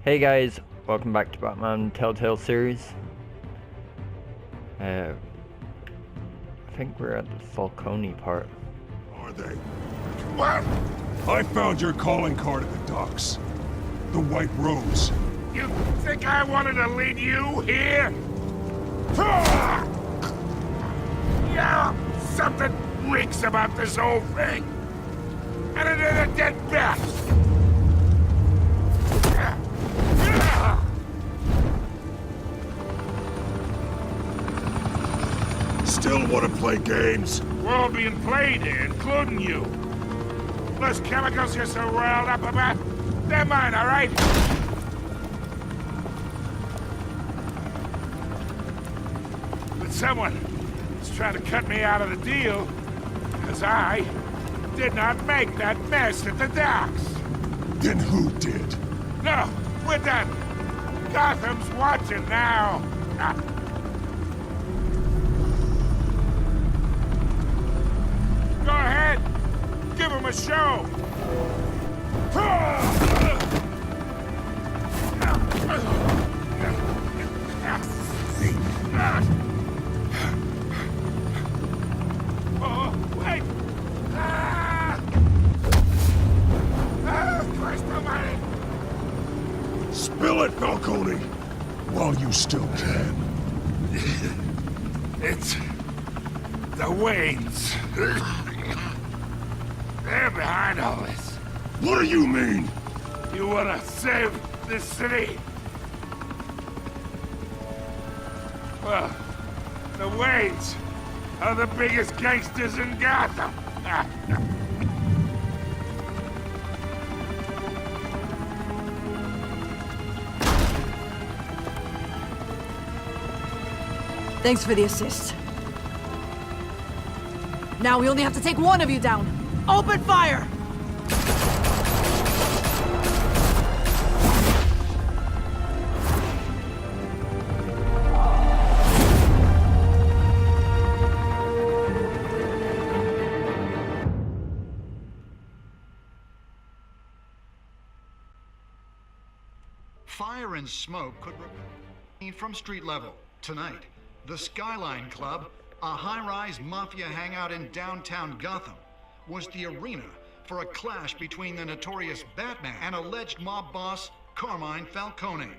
Hey guys, welcome back to Batman Telltale series. I think we're at the Falcone part. Are they? What? I found your calling card at the docks. The White Rose. You think I wanted to lead you here? Yeah, something reeks about this whole thing. And it is a dead bat. Still want to play games? We're all being played here, including you. Those chemicals you're so riled up about, they're mine, all right? But someone is trying to cut me out of the deal, because I did not make that mess at the docks. Then who did? No, we're done. Gotham's watching now. Go ahead. Give him a show. Oh, wait. Christ almighty. Spill it, Falcone! While you still can. It's the Waynes. They're behind all this. What do you mean? You wanna save this city? Well, the Waynes are the biggest gangsters in Gotham. Thanks for the assist. Now we only have to take one of you down. Open fire! Fire and smoke could be from street level. Tonight, the Skyline Club, a high-rise mafia hangout in downtown Gotham, was the arena for a clash between the notorious Batman and alleged mob boss Carmine Falcone,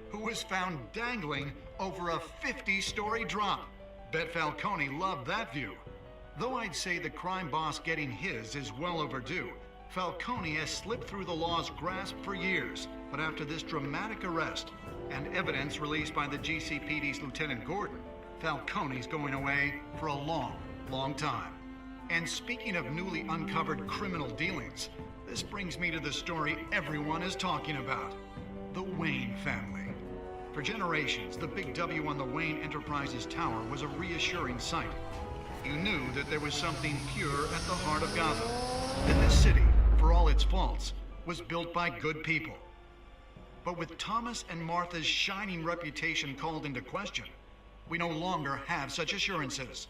who was found dangling over a 50-story drop. Bet Falcone loved that view. Though I'd say the crime boss getting his is well overdue, Falcone has slipped through the law's grasp for years. But after this dramatic arrest and evidence released by the GCPD's Lieutenant Gordon, Falcone's going away for a long, long time. And speaking of newly uncovered criminal dealings, this brings me to the story everyone is talking about. The Wayne family. For generations, the big W on the Wayne Enterprises Tower was a reassuring sight. You knew that there was something pure at the heart of Gotham. That this city, for all its faults, was built by good people. But with Thomas and Martha's shining reputation called into question, we no longer have such assurances.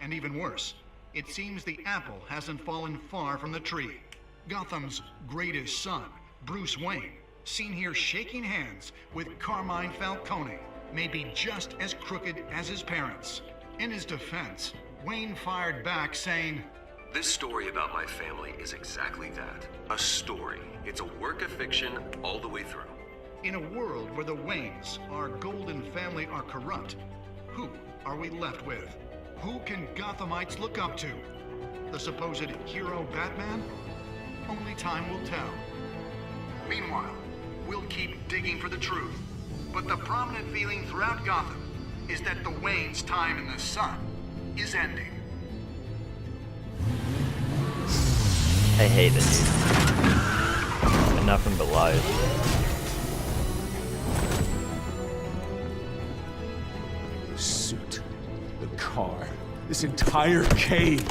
And even worse, it seems the apple hasn't fallen far from the tree. Gotham's greatest son, Bruce Wayne, seen here shaking hands with Carmine Falcone, may be just as crooked as his parents. In his defense, Wayne fired back saying, "This story about my family is exactly that. A story. It's a work of fiction all the way through." In a world where the Waynes, our golden family, are corrupt, who are we left with? Who can Gothamites look up to? The supposed hero Batman? Only time will tell. Meanwhile, we'll keep digging for the truth. But the prominent feeling throughout Gotham is that the Waynes' time in the sun is ending. I hate it. And nothing but lies. Suit, the car, this entire cave.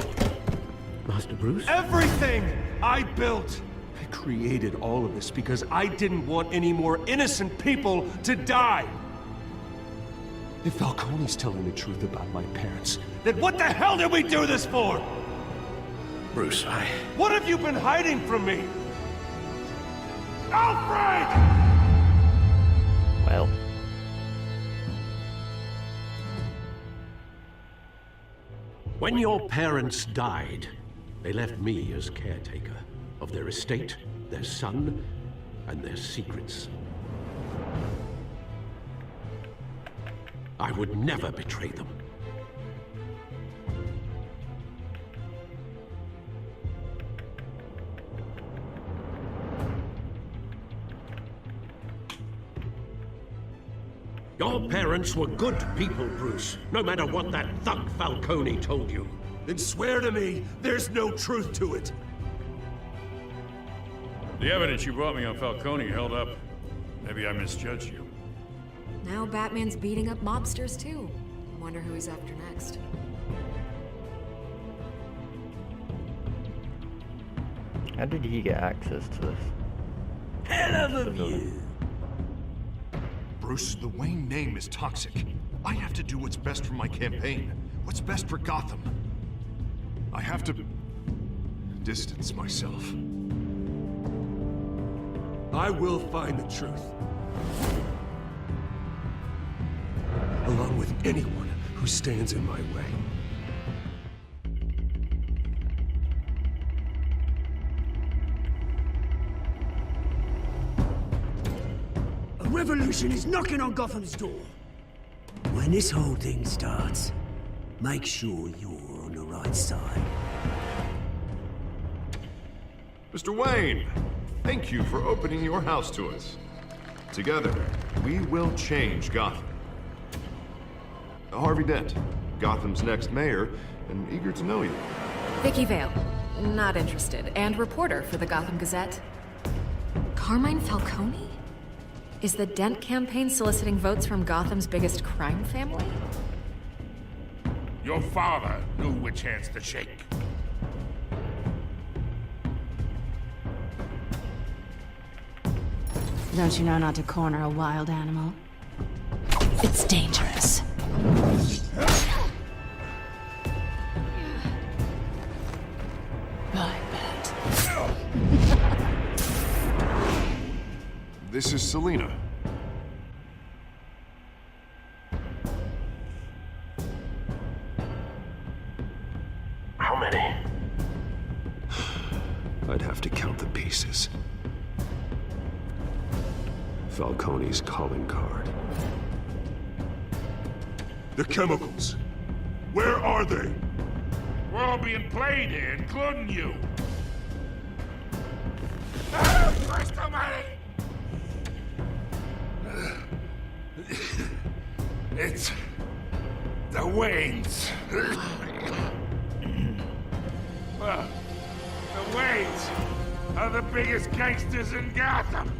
Master Bruce? Everything I built. I created all of this because I didn't want any more innocent people to die. If Falcone's telling the truth about my parents, then what the hell did we do this for? Bruce, What have you been hiding from me? Alfred! When your parents died, they left me as caretaker of their estate, their son, and their secrets. I would never betray them. Your parents were good people, Bruce, no matter what that thug Falcone told you. Then swear to me there's no truth to it. The evidence you brought me on Falcone held up. Maybe I misjudged you. Now Batman's beating up mobsters too. Wonder who he's after next. How did he get access to this? Hell of a view. Bruce, the Wayne name is toxic. I have to do what's best for my campaign. What's best for Gotham. I have to distance myself. I will find the truth. Along with anyone who stands in my way. A revolution is knocking on Gotham's door. When this whole thing starts, make sure you're on the right side. Mr. Wayne, thank you for opening your house to us. Together, we will change Gotham. Harvey Dent, Gotham's next mayor, and eager to know you. Vicky Vale, not interested, and reporter for the Gotham Gazette. Carmine Falcone? Is the Dent campaign soliciting votes from Gotham's biggest crime family? Your father knew which hands to shake. Don't you know not to corner a wild animal? It's dangerous. I bet. This is Selina. How many? I'd have to count the pieces. Falcone's calling card. The chemicals. Where are they? We're all being played here, including you. Ah, Christ almighty! It's the Waynes. Well, the Waynes are the biggest gangsters in Gotham.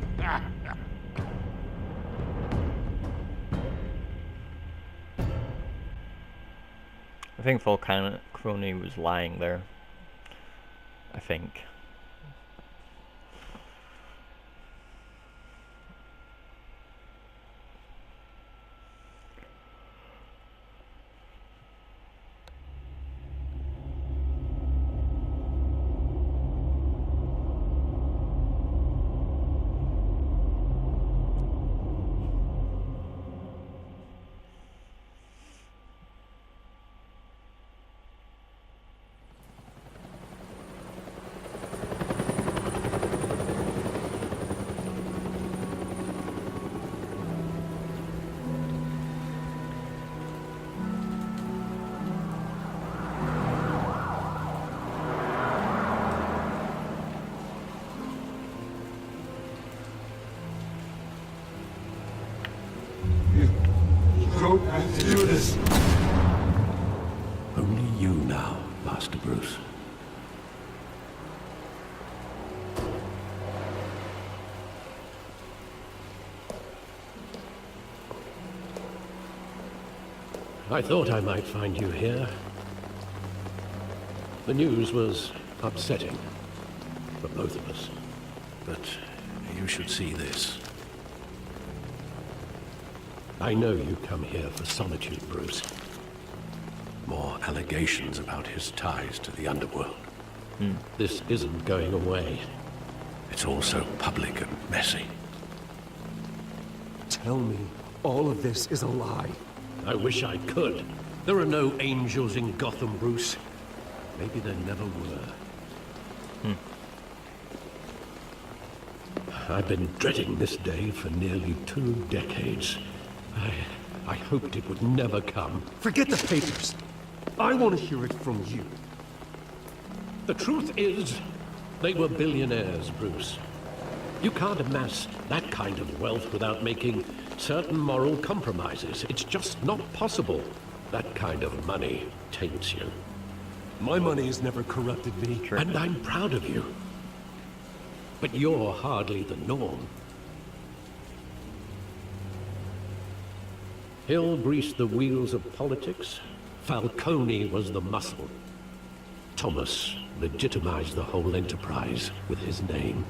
I think Falcone was lying there. I think. To do this. Only you now, Master Bruce. I thought I might find you here. The news was upsetting for both of us, but you should see this. I know you come here for solitude, Bruce. More allegations about his ties to the underworld. This isn't going away. It's all so public and messy. Tell me all of this is a lie. I wish I could. There are no angels in Gotham, Bruce. Maybe there never were. I've been dreading this day for nearly 2 decades. I hoped it would never come. Forget the papers. I want to hear it from you. The truth is, they were billionaires, Bruce. You can't amass that kind of wealth without making certain moral compromises. It's just not possible. That kind of money taints you. My money has never corrupted me. And I'm proud of you. But you're hardly the norm. Hill greased the wheels of politics. Falcone was the muscle. Thomas legitimized the whole enterprise with his name.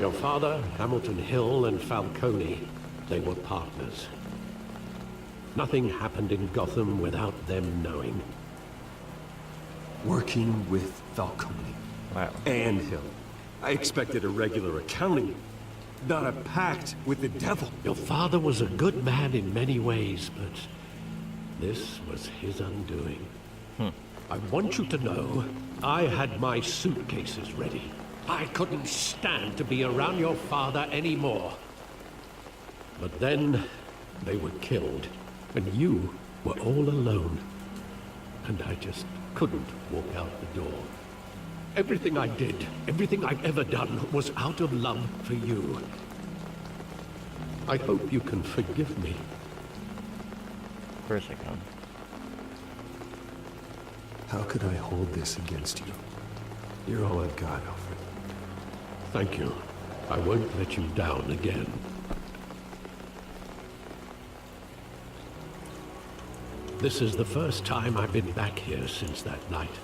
Your father, Hamilton Hill, and Falcone, they were partners. Nothing happened in Gotham without them knowing. Working with Falcone. Wow. And Hill. I expected a regular accounting, not a pact with the devil. Your father was a good man in many ways, but this was his undoing. I want you to know, I had my suitcases ready. I couldn't stand to be around your father anymore. But then, they were killed, and you were all alone. And I just couldn't walk out the door. Everything I did, everything I've ever done, was out of love for you. I hope you can forgive me. Of course I can. How could I hold this against you? You're all I've got, Alfred. Thank you. I won't let you down again. This is the first time I've been back here since that night.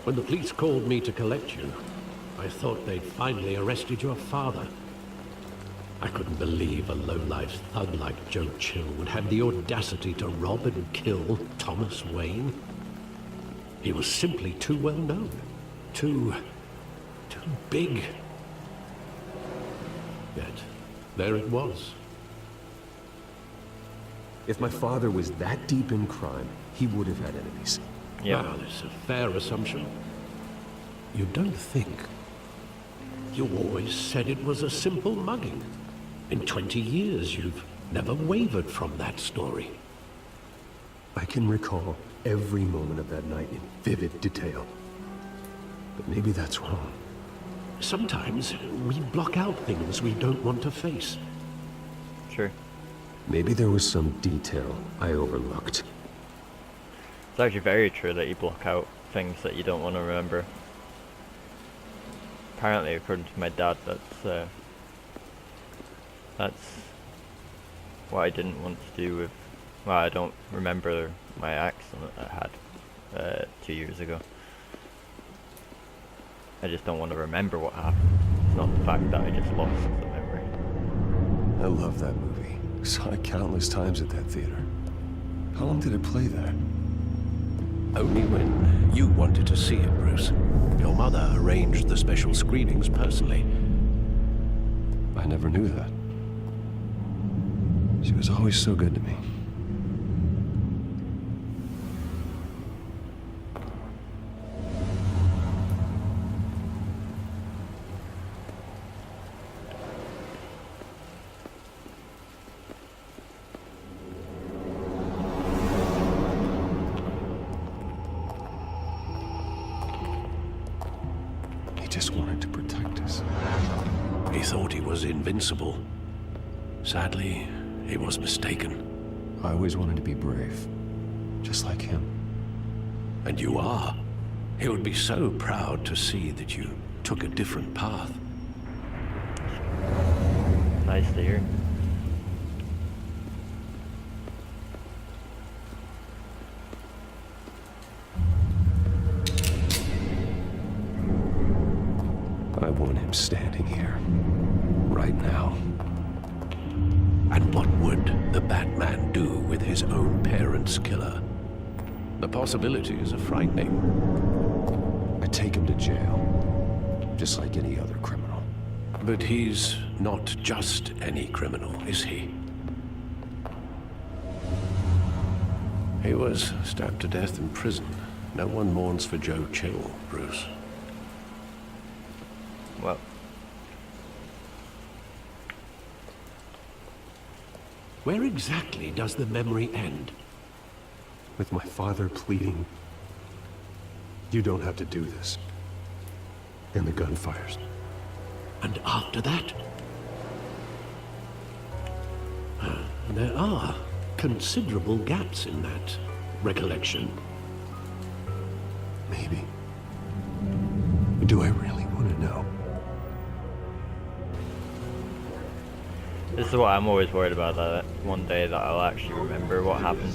When the police called me to collect you, I thought they'd finally arrested your father. I couldn't believe a low-life thug like Joe Chill would have the audacity to rob and kill Thomas Wayne. He was simply too well known. Too big. Yet, there it was. If my father was that deep in crime, he would have had enemies. Yeah. Well, it's a fair assumption. You don't think? You always said it was a simple mugging. In 20 years, you've never wavered from that story. I can recall every moment of that night in vivid detail. But maybe that's wrong. Sometimes we block out things we don't want to face. Sure. Maybe there was some detail I overlooked. It's actually very true that you block out things that you don't want to remember. Apparently, according to my dad, that's what I didn't want to do with... Well, I don't remember my accident that I had 2 years ago. I just don't want to remember what happened. It's not the fact that I just lost the memory. I love that movie. Saw it countless times at that theater. How long did it play there? Only when you wanted to see it, Bruce. Your mother arranged the special screenings personally. I never knew that. She was always so good to me. Just wanted to protect us. He thought he was invincible. Sadly, he was mistaken. I always wanted to be brave, just like him. And you are. He would be so proud to see that you took a different path. Nice to hear. I want him standing here, right now. And what would the Batman do with his own parents' killer? The possibilities are frightening. I'd take him to jail, just like any other criminal. But he's not just any criminal, is he? He was stabbed to death in prison. No one mourns for Joe Chill, Bruce. Well. Where exactly does the memory end? With my father pleading, "You don't have to do this." And the gunfires. And after that? There are considerable gaps in that recollection. Maybe. But do I really want to know? This is what I'm always worried about, that one day that I'll actually remember what happened.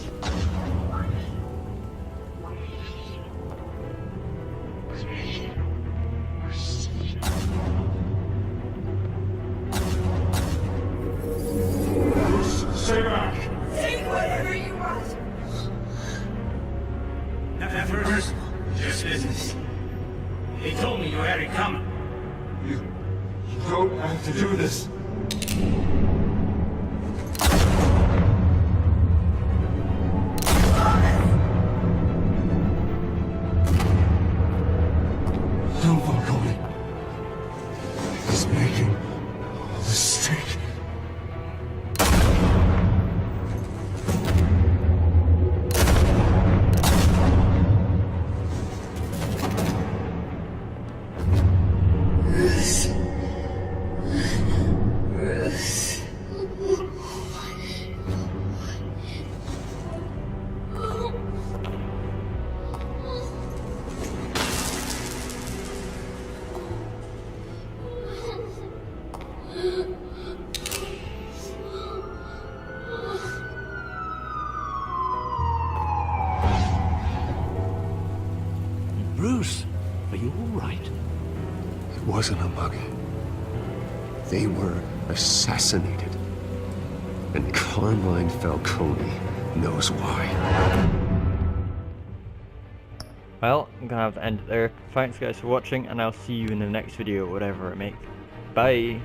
Stay back! Take whatever you want! Nothing further. Just business. He told me you had it coming. You don't have to do this. Don't Falcone. He's making a mistake. Bruce, are you all right? It wasn't a mugging. They were assassinated. And Carmine Falcone knows why. Well, I'm gonna have to end it there. Thanks guys for watching, and I'll see you in the next video, whatever I make. Bye!